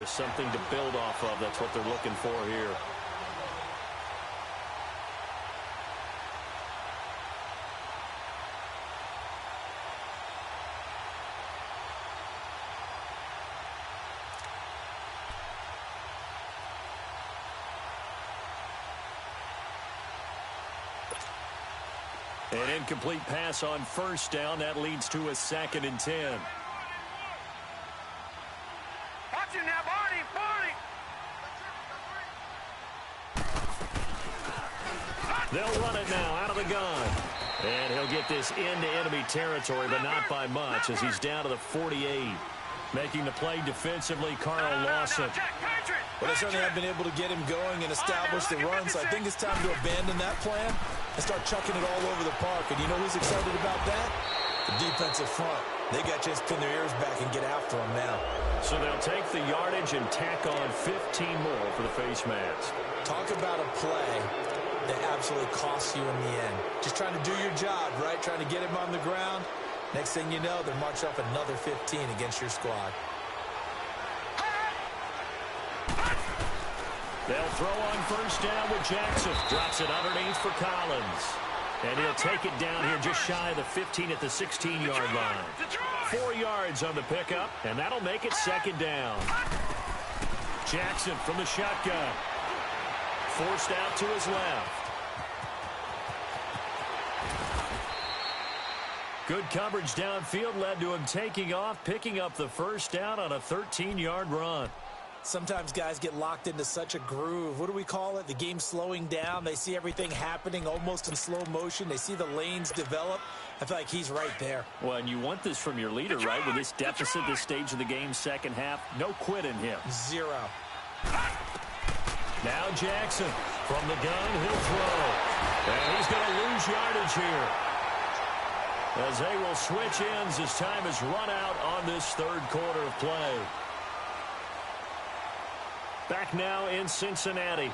something to build off of. That's what they're looking for here. An incomplete pass on first down. That leads to a 2nd and 10. Watch it now, Barney, Barney. They'll run it now out of the gun. And he'll get this into enemy territory, but not by much as he's down to the 48. Making the play defensively, Carl Lawson. Well, they certainly have been able to get him going and establish the run, so I think it's time to abandon that plan and start chucking it all over the park. And you know who's excited about that? The defensive front. They got a chance to pin their ears back and get after him now. So they'll take the yardage and tack on 15 more for the face mask. Talk about a play that absolutely costs you in the end. Just trying to do your job, right? Trying to get him on the ground. Next thing you know, they're marching off another 15 against your squad. They'll throw on first down with Jackson. Drops it underneath for Collins. And he'll take it down here just shy of the 15 at the 16-yard line. 4 yards on the pickup, and that'll make it 2nd down. Jackson from the shotgun. Forced out to his left. Good coverage downfield led to him taking off, picking up the first down on a 13-yard run. Sometimes guys get locked into such a groove. What do we call it? The game's slowing down. They see everything happening almost in slow motion. They see the lanes develop. I feel like he's right there. Well, and you want this from your leader, right? With this deficit, this stage of the game, second half, no quit in him. 0. Now Jackson from the gun, he'll throw. And he's going to lose yardage here, as they will switch ends as time is run out on this 3rd quarter of play. Back now in Cincinnati.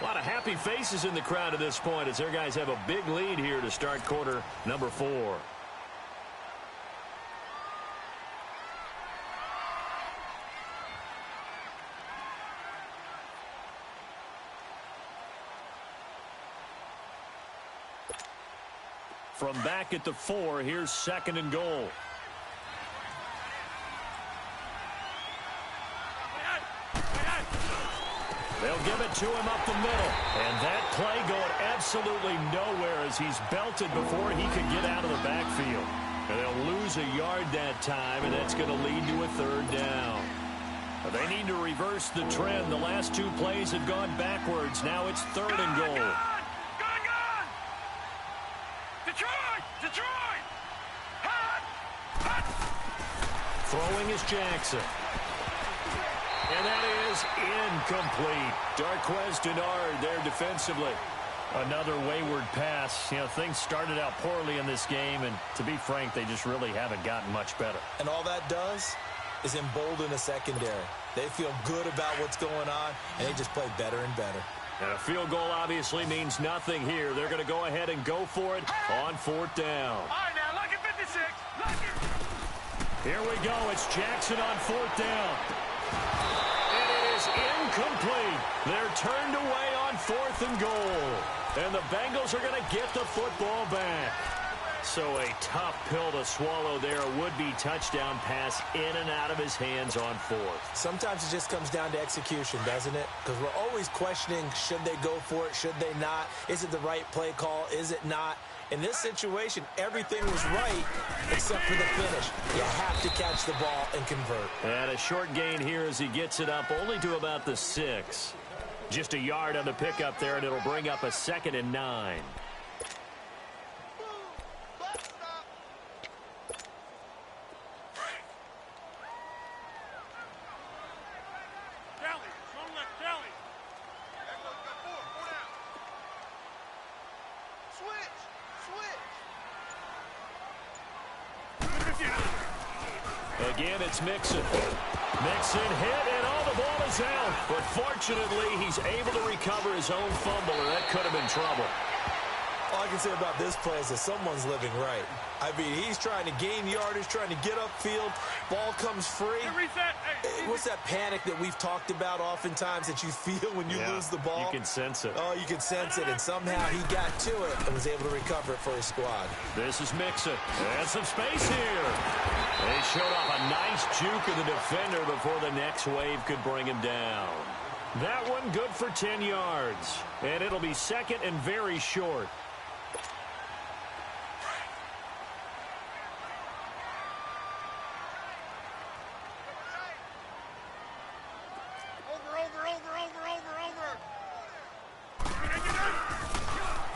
A lot of happy faces in the crowd at this point as their guys have a big lead here to start quarter number 4. From back at the 4, here's 2nd and goal. They'll give it to him up the middle. And that play going absolutely nowhere as he's belted before he could get out of the backfield. And they'll lose a yard that time, and that's going to lead to a 3rd down. They need to reverse the trend. The last 2 plays have gone backwards. Now it's 3rd and goal. Gone! Detroit! Detroit! Hot! Throwing is Jackson. And that is incomplete. Darquez Denard there defensively. Another wayward pass. You know, things started out poorly in this game, and to be frank, they just really haven't gotten much better. And all that does is embolden a secondary. They feel good about what's going on, and they just play better and better. And a field goal obviously means nothing here. They're going to go ahead and go for it on 4th down. All right, now, look at 56. Look at... Here we go. It's Jackson on 4th down. And it is incomplete. They're turned away on 4th and goal. And the Bengals are going to get the football back. So a tough pill to swallow there. A would-be touchdown pass in and out of his hands on 4th. Sometimes it just comes down to execution, doesn't it? Because we're always questioning, should they go for it, should they not? Is it the right play call, is it not? In this situation, everything was right except for the finish. You have to catch the ball and convert. And a short gain here as he gets it up only to about the 6. Just a yard on the pickup there, and it'll bring up a 2nd and 9. Again, it's Mixon. Mixon hit, and all the ball is out. But fortunately, he's able to recover his own fumble, and that could have been trouble. All I can say about this play is that someone's living right. I mean, he's trying to gain yardage, trying to get upfield. Ball comes free. What's that panic that we've talked about oftentimes that you feel when you lose the ball? You can sense it. Oh, you can sense it, and somehow he got to it and was able to recover it for his squad. This is Mixon. And some space here. They showed off a nice juke of the defender before the next wave could bring him down. That one good for 10 yards. And it'll be second and very short.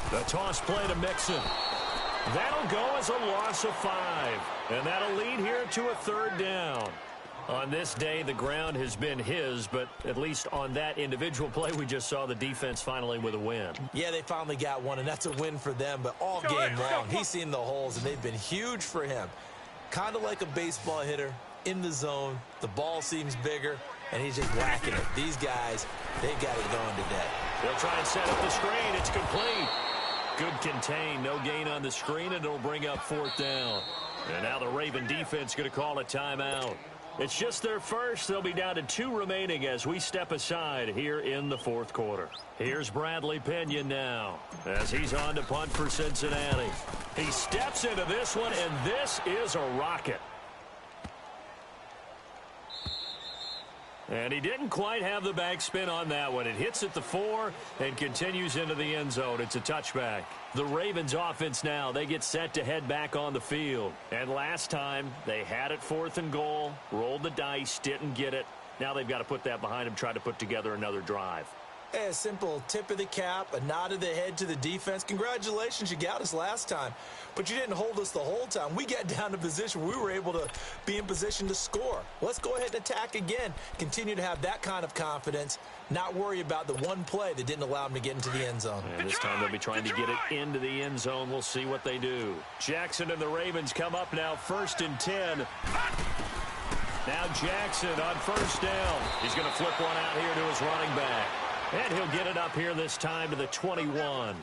The toss play to Mixon. That'll go as a loss of 5. And that'll lead here to a third down. On this day, the ground has been his, but at least on that individual play, we just saw the defense finally with a win. Yeah, they finally got one, and that's a win for them. But all game long, he's seen the holes, and they've been huge for him. Kind of like a baseball hitter in the zone. The ball seems bigger, and he's just whacking it. These guys, they got it going today. They'll try and set up the screen. It's complete. Good contain. No gain on the screen, and it'll bring up fourth down. And now the Raven defense going to call a timeout. It's just their first. They'll be down to 2 remaining as we step aside here in the fourth quarter. Here's Bradley Pinion now as he's on to punt for Cincinnati. He steps into this one, and this is a rocket. And he didn't quite have the backspin on that one. It hits at the 4 and continues into the end zone. It's a touchback. The Ravens offense now, they get set to head back on the field. And last time, they had it 4th and goal, rolled the dice, didn't get it. Now they've got to put that behind them, try to put together another drive. Hey, a simple tip of the cap, a nod of the head to the defense. Congratulations, you got us last time. But you didn't hold us the whole time. We got down to position where we were able to be in position to score. Let's go ahead and attack again. Continue to have that kind of confidence. Not worry about the one play that didn't allow them to get into the end zone. And this time they'll be trying to get it into the end zone. We'll see what they do. Jackson and the Ravens come up now 1st and 10. Now Jackson on 1st down. He's going to flip one out here to his running back. And he'll get it up here this time to the 21.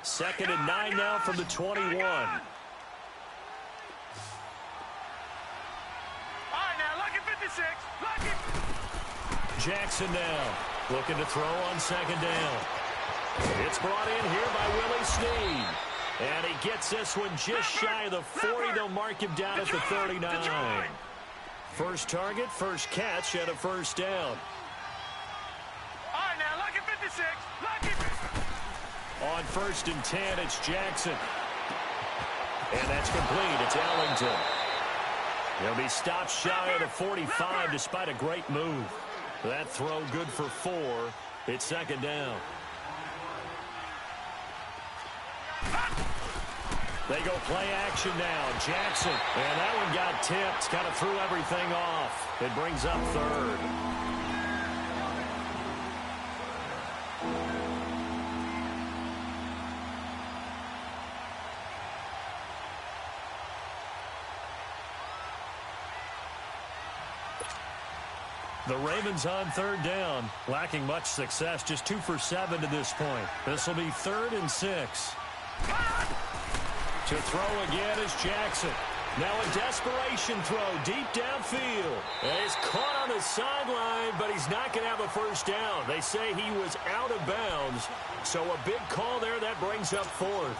Second and 9 now from the 21. All right, now, lucky 56. Lucky. Jackson now looking to throw on 2nd down. It's brought in here by Willie Snead. And he gets this one just shy of the 40. They'll mark him down at the 39. First target, first catch, and a 1st down. All right, now, lucky 56. Lucky. On 1st and 10, it's Jackson. And that's complete. It's Ellington. He'll be stopped shy of the 45 despite a great move. That throw good for 4. It's 2nd down. They go play action now. Jackson. And that one got tipped. Kind of threw everything off. It brings up 3rd. The Ravens on 3rd down. Lacking much success. Just 2 for 7 to this point. This will be 3rd and 6. To throw again is Jackson. Now a desperation throw deep downfield. And he's caught on the sideline, but he's not going to have a 1st down. They say he was out of bounds. So a big call there. That brings up 4th.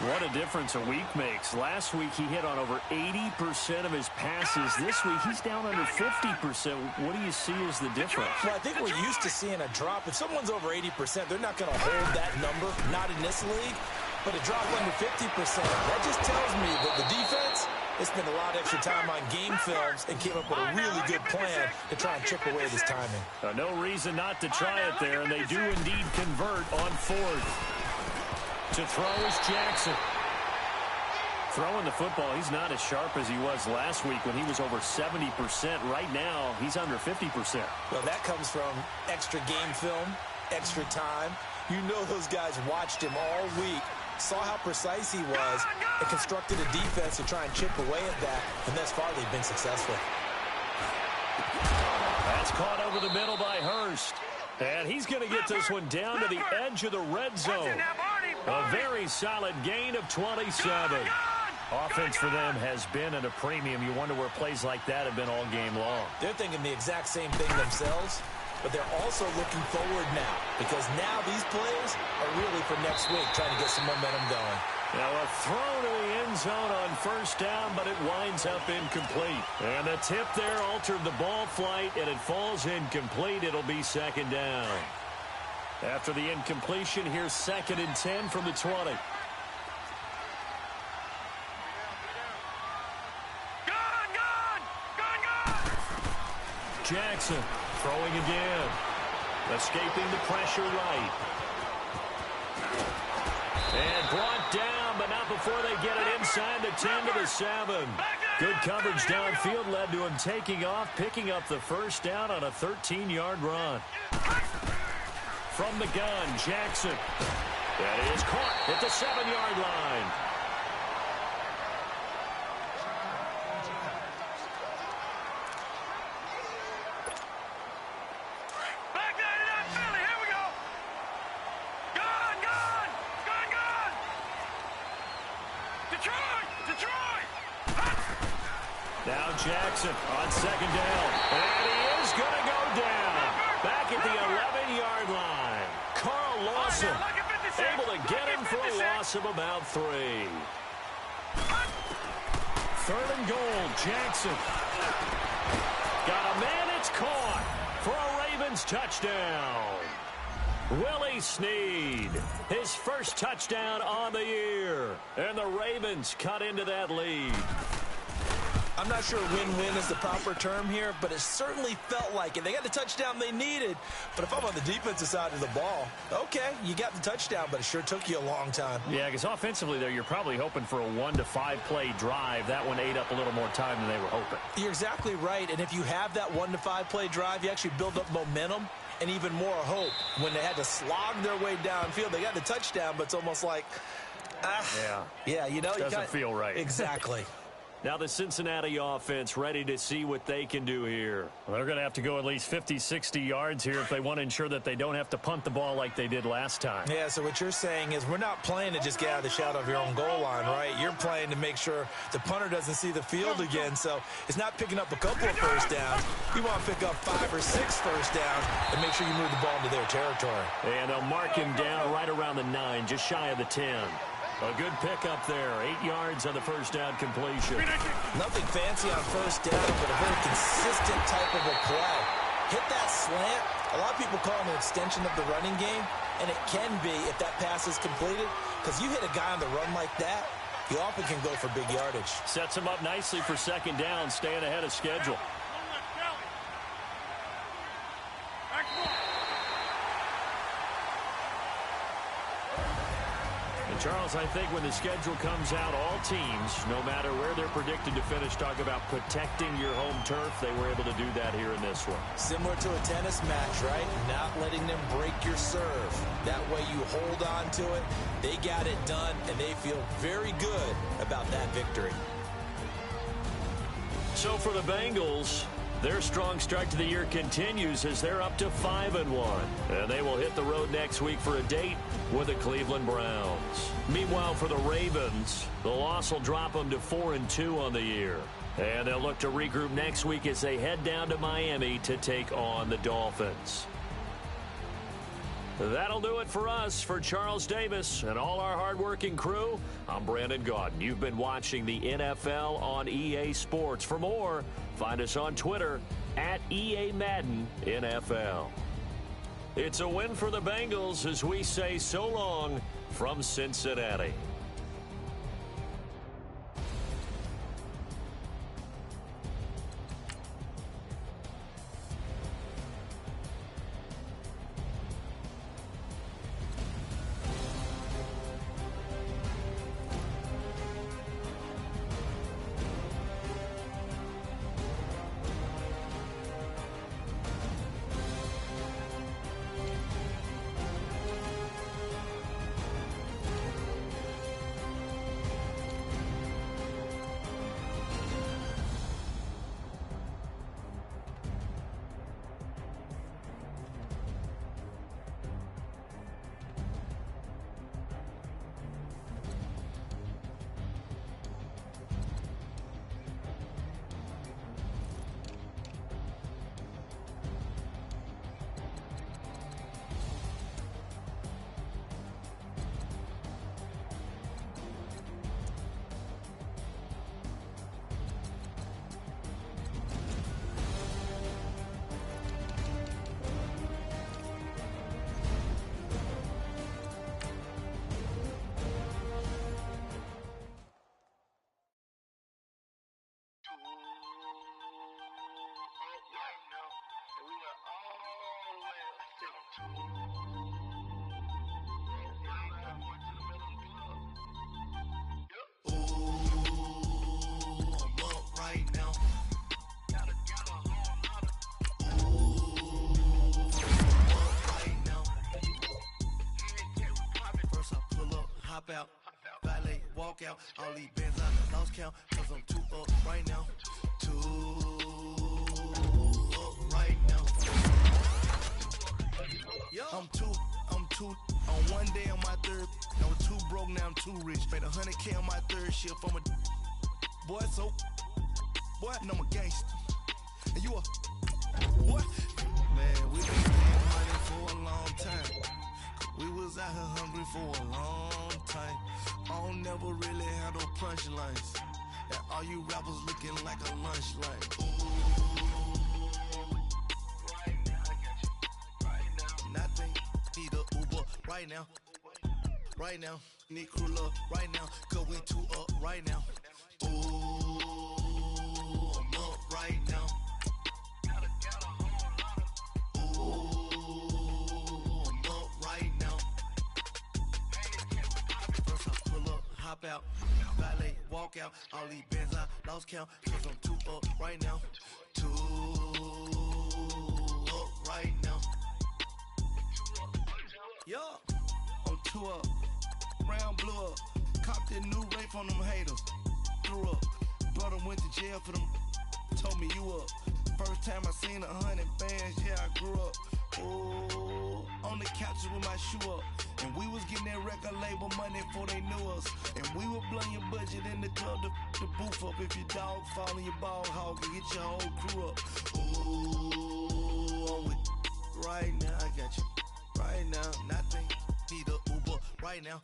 What a difference a week makes. Last week he hit on over 80% of his passes. This week he's down under 50%. What do you see as the difference? Well, I think we're used to seeing a drop. If someone's over 80%, they're not going to hold that number, not in this league. But a drop under 50%, that just tells me that the defense has spent a lot of extra time on game films and came up with a really good plan to try and chip away this timing. No reason not to try it there, and they do indeed convert on 4th. To throw is Jackson. Throwing the football, he's not as sharp as he was last week when he was over 70%. Right now, he's under 50%. Well, that comes from extra game film, extra time. You know those guys watched him all week, saw how precise he was, and constructed a defense to try and chip away at that, and thus far they've been successful. That's caught over the middle by Hurst. And he's going to get this one down to the edge of the red zone. A very solid gain of 27. Offense for them has been at a premium. You wonder where plays like that have been all game long. They're thinking the exact same thing themselves, but they're also looking forward now because now these plays are really for next week, trying to get some momentum going. Now a throw to the end zone on first down, but it winds up incomplete. And the tip there altered the ball flight, and it falls incomplete. It'll be second down. After the incompletion, here's 2nd and 10 from the 20. Jackson throwing again. Escaping the pressure right. And brought down, but not before they get it inside the 10 to the 7. Good coverage downfield led to him taking off, picking up the first down on a 13-yard run. From the gun, Jackson. That is caught at the 7-yard line. Now Jackson on second down. And he is going to go down. Back at the 11-yard line. Carl Lawson able to get him for a loss of about 3. 3rd and goal, Jackson. Got a man, it's caught for a Ravens touchdown. Willie Snead, his first touchdown on the year. And the Ravens cut into that lead. I'm not sure win-win is the proper term here, but it certainly felt like it. They got the touchdown they needed, but if I'm on the defensive side of the ball, okay, you got the touchdown, but it sure took you a long time. Yeah, because offensively there, you're probably hoping for a 1 to 5 play drive. That one ate up a little more time than they were hoping. You're exactly right, and if you have that 1 to 5 play drive, you actually build up momentum and even more hope. When they had to slog their way downfield, they got the touchdown, but it's almost like, yeah, you know, doesn't feel right. Exactly. Now the Cincinnati offense ready to see what they can do here. Well, they're going to have to go at least 50, 60 yards here if they want to ensure that they don't have to punt the ball like they did last time. Yeah, so what you're saying is we're not playing to just get out of the shadow of your own goal line, right? You're playing to make sure the punter doesn't see the field again. So it's not picking up a couple of first downs. You want to pick up 5 or 6 first downs and make sure you move the ball into their territory. And they'll mark him down right around the 9, just shy of the 10. A good pickup there. 8 yards on the first down completion. Nothing fancy on first down, but a very consistent type of a play. Hit that slant. A lot of people call it an extension of the running game, and it can be if that pass is completed, because you hit a guy on the run like that, you often can go for big yardage. Sets him up nicely for second down, staying ahead of schedule. Charles, I think when the schedule comes out, all teams, no matter where they're predicted to finish, talk about protecting your home turf. They were able to do that here in this one. Similar to a tennis match, right? Not letting them break your serve. That way you hold on to it. They got it done, and they feel very good about that victory. So for the Bengals, their strong start to the year continues as they're up to 5-1. And they will hit the road next week for a date with the Cleveland Browns. Meanwhile, for the Ravens, the loss will drop them to 4-2 on the year. And they'll look to regroup next week as they head down to Miami to take on the Dolphins. That'll do it for us. For Charles Davis and all our hardworking crew, I'm Brandon Gaudin. You've been watching the NFL on EA Sports. For more, find us on Twitter at EA Madden NFL. It's a win for the Bengals as we say so long from Cincinnati. Hop out, valet, walk out. All these bands I lost count, cause I'm too up right now. Too up right now. I'm too on one day on my third. I was too broke, now I'm too rich. Made 100K on my third shift. I'm a boy, so boy, and I'm a gangster. And you a what? Man, we been paying money for a long time. We was out here hungry for a long time. I don't never really have no punchlines. And all you rappers looking like a lunch line. Right now, I got you. Right now. Nothing, need a Uber right now. Right now, need crew love right now. Cause we too up right now. Ooh, I'm up right now. Hop out, valet, walk out. All these bands I lost count, cause I'm too up right now. Too up right now. Yo, I'm too up. Round blew up. Copped that new rape on them haters. Threw up. Brother went to jail for them. Told me you up. First time I seen 100 bands, yeah, I grew up. Oh, on the couches with my shoe up. And we was getting that record label money before they knew us. And we were blowing your budget in the club to boof up. If your dog fall in your ball hog and get your whole crew up. Ooh, I'm with right now, I got you. Right now, nothing, need a Uber right now.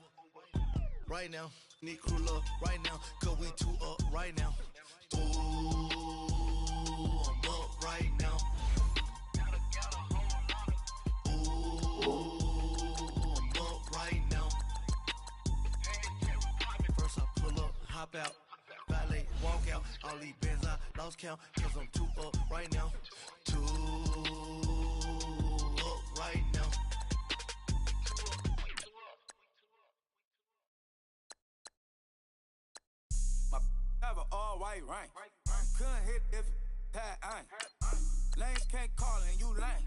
Right now, need crew love right now. Cause we too up right now. Ooh, I'm up right now. Hop out, valet, walk out. All these bands I lost count, cause I'm too up right now. Too up right now. My have an all white rank. Couldn't hit if it had ain't. Lanes can't call and you lame.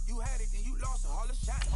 You had it and you lost all the shine.